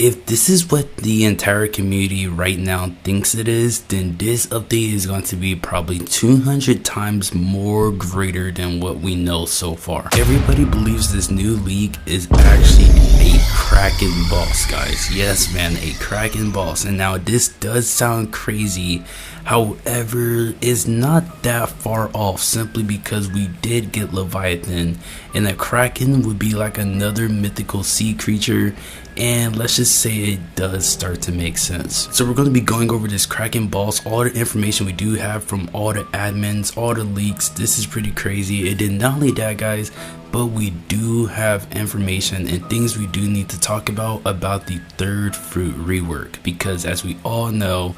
if this is what the entire community right now thinks it is, then this update is going to be probably 200 times more greater than what we know so far. Everybody believes this new league is actually a kraken boss, guys. Yes, man, a kraken boss. And now this does sound crazy. However, it's not that far off, simply because we did get Leviathan, and a kraken would be like another mythical sea creature, and let's just say it does start to make sense. So we're going to be going over this kraken boss, all the information we do have from all the admins, all the leaks. This is pretty crazy. It did not only that, guys, but we do have information and things we do need to talk about the third fruit rework, because as we all know,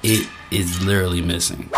it is literally missing.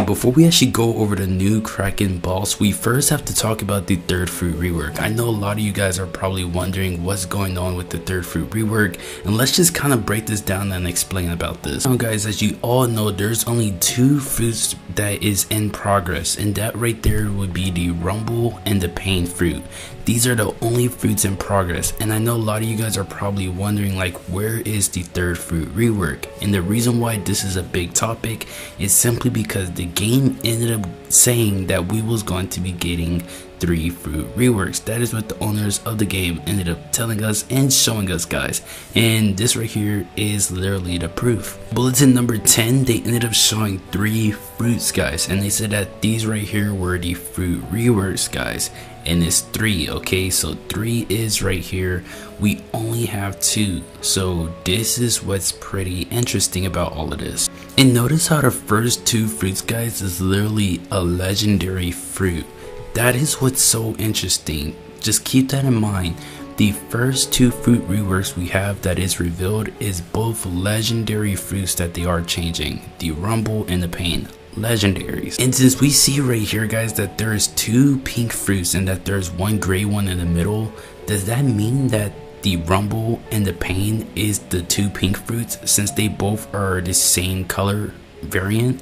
Before we actually go over the new kraken boss, we first have to talk about the third fruit rework. I know a lot of you guys are probably wondering what's going on with the third fruit rework, and let's just kind of break this down and explain about this. Now guys, as you all know, there's only 2 fruits that is in progress, and that right there would be the rumble and the pain fruit. These are the only fruits in progress, and I know a lot of you guys are probably wondering, like, where is the third fruit rework? And the reason why this is a big topic is simply because the game ended up saying that we was going to be getting 3 fruit reworks. That is what the owners of the game ended up telling us and showing us, guys, and this right here is literally the proof. Bulletin number 10, they ended up showing 3 fruits, guys, and they said that these right here were the fruit reworks, guys, and it's 3. Okay, so 3 is right here. We only have 2, so this is what's pretty interesting about all of this. And notice how the first 2 fruits, guys, is literally a legendary fruit. That is what's so interesting. Just keep that in mind. The first 2 fruit reworks we have that is revealed is both legendary fruits that they are changing, the rumble and the pain. Legendaries. And since we see right here, guys, that there is 2 pink fruits and that there's 1 gray one in the middle, does that mean that the rumble and the pain is the 2 pink fruits, since they both are the same color variant?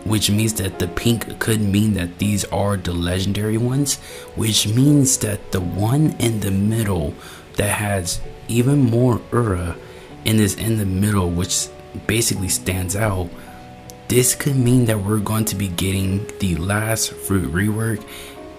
Which means that the pink could mean that these are the legendary ones, which means that the one in the middle that has even more aura and is in the middle, which basically stands out, this could mean that we're going to be getting the last fruit rework,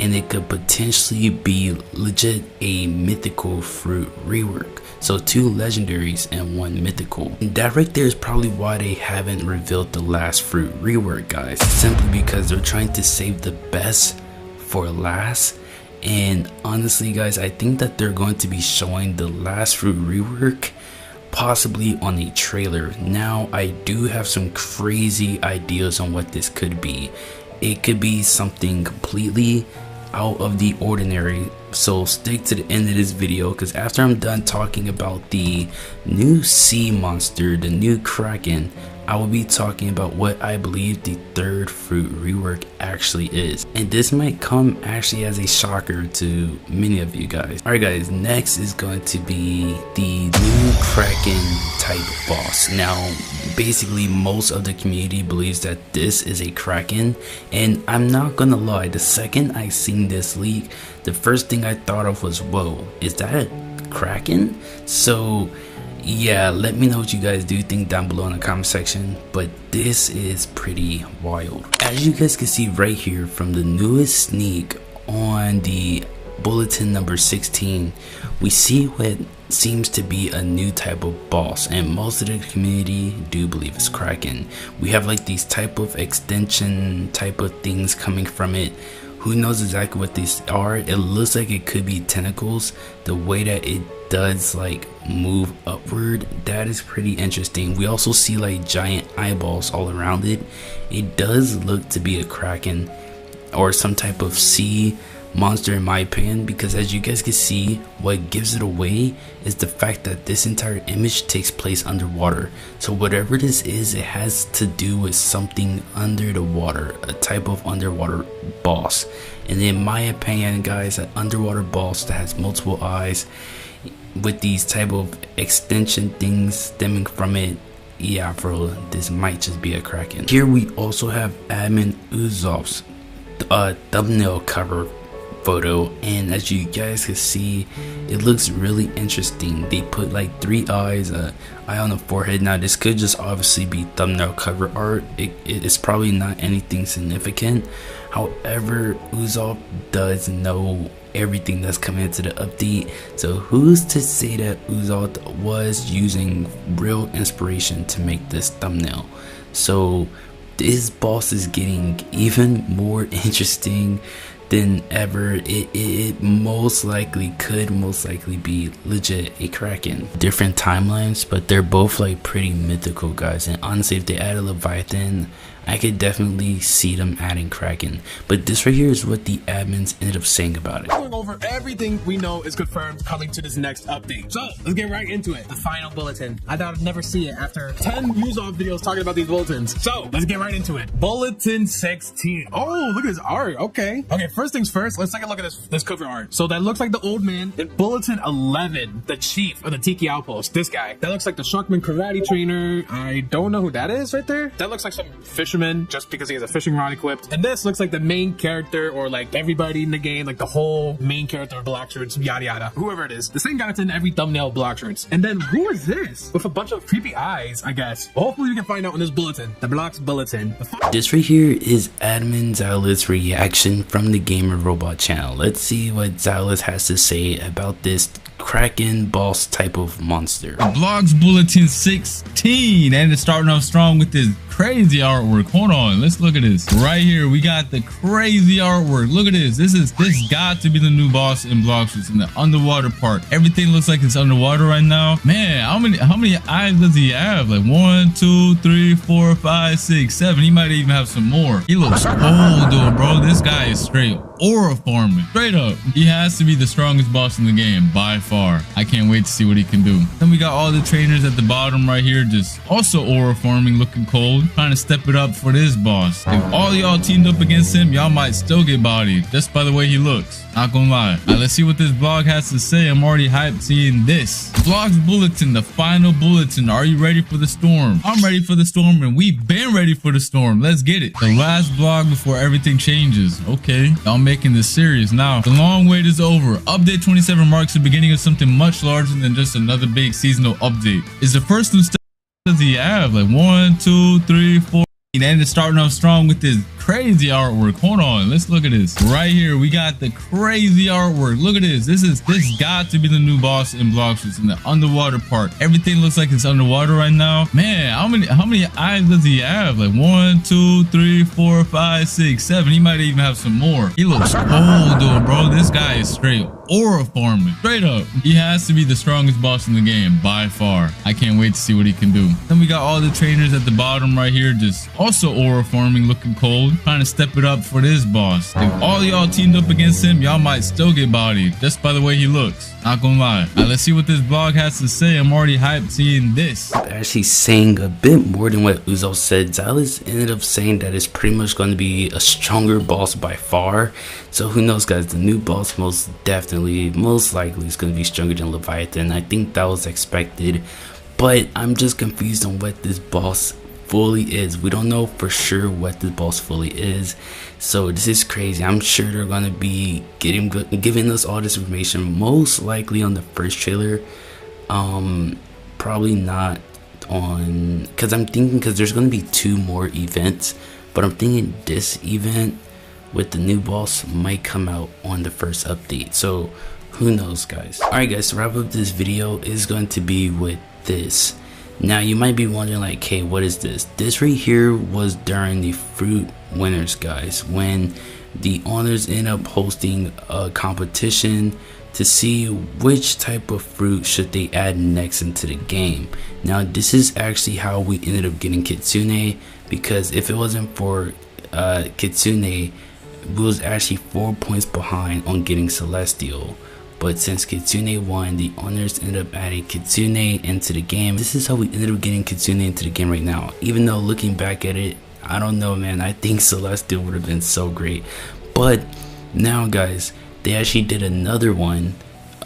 and it could potentially be legit a mythical fruit rework. So 2 legendaries and 1 mythical. And that right there is probably why they haven't revealed the last fruit rework, guys, simply because they're trying to save the best for last. And honestly, guys, I think that they're going to be showing the last fruit rework possibly on a trailer. Now I do have some crazy ideas on what this could be. It could be something completely out of the ordinary, so stick to the end of this video, because after I'm done talking about the new sea monster, the new kraken, I will be talking about what I believe the third fruit rework actually is, and this might come actually as a shocker to many of you guys. Alright guys, next is going to be the new kraken type boss. Now basically most of the community believes that this is a kraken, and I'm not gonna lie, the second I seen this leak, the first thing I thought of was, whoa, is that a kraken? So yeah, let me know what you guys do think down below in the comment section, but this is pretty wild. As you guys can see right here from the newest sneak on the bulletin number 16, we see what seems to be a new type of boss, and most of the community do believe it's kraken. We have like these type of extension type of things coming from it. Who knows exactly what these are? It looks like it could be tentacles. The way that it does like move upward, that is pretty interesting. We also see like giant eyeballs all around it. It does look to be a kraken or some type of sea monster in my opinion, because as you guys can see, what gives it away is the fact that this entire image takes place underwater. So whatever this is, it has to do with something under the water, a type of underwater boss. And in my opinion, guys, an underwater boss that has multiple eyes with these type of extension things stemming from it, yeah bro, this might just be a kraken. Here we also have admin Uzov's thumbnail cover photo, and as you guys can see, it looks really interesting. They put like 3 eyes, eye on the forehead. Now this could just obviously be thumbnail cover art. It's probably not anything significant. However, Usopp does know everything that's coming into the update, so who's to say that Usopp was using real inspiration to make this thumbnail? So this boss is getting even more interesting than ever. It most likely be legit a kraken. Different timelines, but they're both like pretty mythical, guys, and honestly if they add a Leviathan, I could definitely see them adding kraken. But this right here is what the admins ended up saying about it. Going over everything we know is confirmed coming to this next update. So let's get right into it. The final bulletin. I thought I'd never see it after 10 Usopp videos talking about these bulletins. So let's get right into it. Bulletin 16. Oh, look at this art. Okay, first things first, let's take a look at this cover art. So that looks like the old man in Bulletin 11, the chief of the Tiki Outpost. This guy. That looks like the Sharkman karate trainer. I don't know who that is right there. That looks like some fisherman just because he has a fishing rod equipped. And this looks like the main character, or like everybody in the game, like the whole main character of Blox shirts, yada yada. Whoever it is. The same guy that's in every thumbnail of Blox shirts. And then who is this? With a bunch of creepy eyes, I guess. Well, hopefully we can find out in this bulletin. The Blox bulletin. This right here is Admin Xylis' reaction from the Gamer Robot channel. Let's see what Xylis has to say about this kraken boss type of monster. Blox bulletin 16, and it's starting off strong with this crazy artwork. Hold on, let's look at this right here. We got the crazy artwork. Look at this. This got to be the new boss in Blox. It's in the underwater part. Everything looks like it's underwater right now. Man, how many eyes does he have? Like 1, 2, 3, 4, 5, 6, 7. He might even have some more. He looks cold though, bro. This guy is straight aura farming. Straight up. He has to be the strongest boss in the game by far. I can't wait to see what he can do. Then we got all the trainers at the bottom right here, just also aura farming, looking cold, trying to step it up for this boss. If all y'all teamed up against him, y'all might still get bodied just by the way he looks. Not gonna lie. Now let's see what this blog has to say. I'm already hyped seeing this. Blox bulletin, the final bulletin. Are you ready for the storm? I'm ready for the storm, and we've been ready for the storm. Let's get it. The last blog before everything changes. Okay, y'all making this serious now. The long wait is over. Update 27 marks the beginning of something much larger than just another big seasonal update. It's the first new step does he have? Like 1, 2, 3, 4. And it's starting off strong with this crazy artwork. Hold on, let's look at this right here. We got the crazy artwork. Look at this. This got to be the new boss in Blox. It's in the underwater part. Everything looks like it's underwater right now. Man, how many eyes does he have? Like 1, 2, 3, 4, 5, 6, 7. He might even have some more. He looks cold though, bro. This guy is straight aura farming. Straight up. He has to be the strongest boss in the game by far. I can't wait to see what he can do. Then we got all the trainers at the bottom right here, just also aura farming, looking cold, trying to step it up for this boss. If all y'all teamed up against him, y'all might still get bodied just by the way he looks. Not gonna lie. Now let's see what this blog has to say. I'm already hyped seeing this. Actually saying a bit more than what Usopp said. Xylis ended up saying that it's pretty much going to be a stronger boss by far. So who knows, guys? The new boss most likely is going to be stronger than Leviathan. I think that was expected, but I'm just confused on what this boss fully is. We don't know for sure what the boss fully is, so this is crazy. I'm sure they're gonna be giving us all this information most likely on the first trailer, probably not on, because there's gonna be 2 more events, but I'm thinking this event with the new boss might come out on the first update, so who knows, guys. Alright guys, to wrap up this video is going to be with this. Now you might be wondering, like, hey, what is this? This right here was during the fruit winners, guys, when the owners end up hosting a competition to see which type of fruit should they add next into the game. Now this is actually how we ended up getting Kitsune, because if it wasn't for Kitsune, we was actually 4 points behind on getting Celestial. But since Kitsune won, the owners ended up adding Kitsune into the game. This is how we ended up getting Kitsune into the game right now. Even though looking back at it, I don't know, man. I think Celestial would have been so great. But now, guys, they actually did another one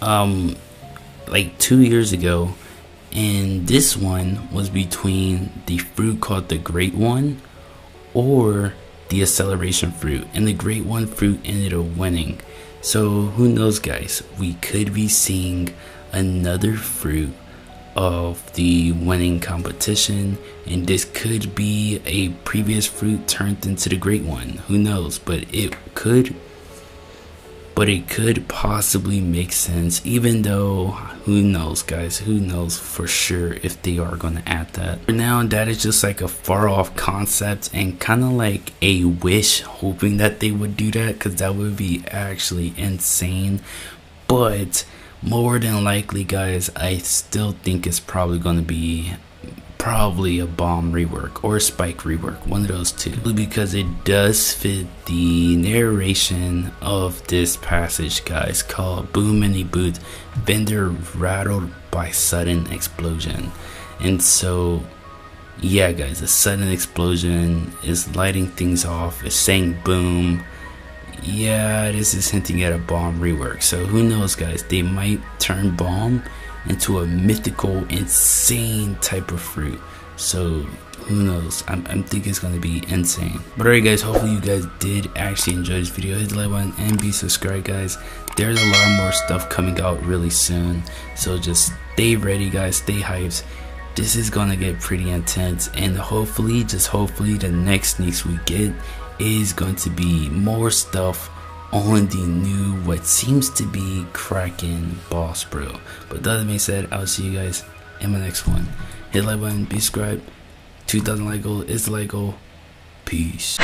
like 2 years ago. And this one was between the fruit called the Great One or the Acceleration fruit. And the Great One fruit ended up winning. So who knows, guys, we could be seeing another fruit of the winning competition, and this could be a previous fruit turned into the great one. Who knows? But it could possibly make sense, even though who knows, guys, who knows for sure if they are going to add that. For now, that is just like a far off concept and kind of like a wish, hoping that they would do that, because that would be actually insane. But more than likely, guys, I still think it's probably going to be a bomb rework or a spike rework, one of those two, because it does fit the narration of this passage, guys, called "Boom Mini Boot, vendor rattled by sudden explosion." And so yeah, guys, a sudden explosion is lighting things off, it's saying boom. Yeah, this is hinting at a bomb rework. So who knows, guys, they might turn bomb into a mythical, insane type of fruit. So who knows, I'm thinking it's gonna be insane. But alright, guys, hopefully you guys did actually enjoy this video. Hit the like button and be subscribed, guys. There's a lot more stuff coming out really soon, so just stay ready, guys, stay hyped. This is gonna get pretty intense, and hopefully, just hopefully, the next sneaks we get is going to be more stuff on the new, what seems to be Kraken boss, bro. But that being said, I'll see you guys in my next one. Hit the like button, be subscribed. 2,000 like goal is the like goal. Peace.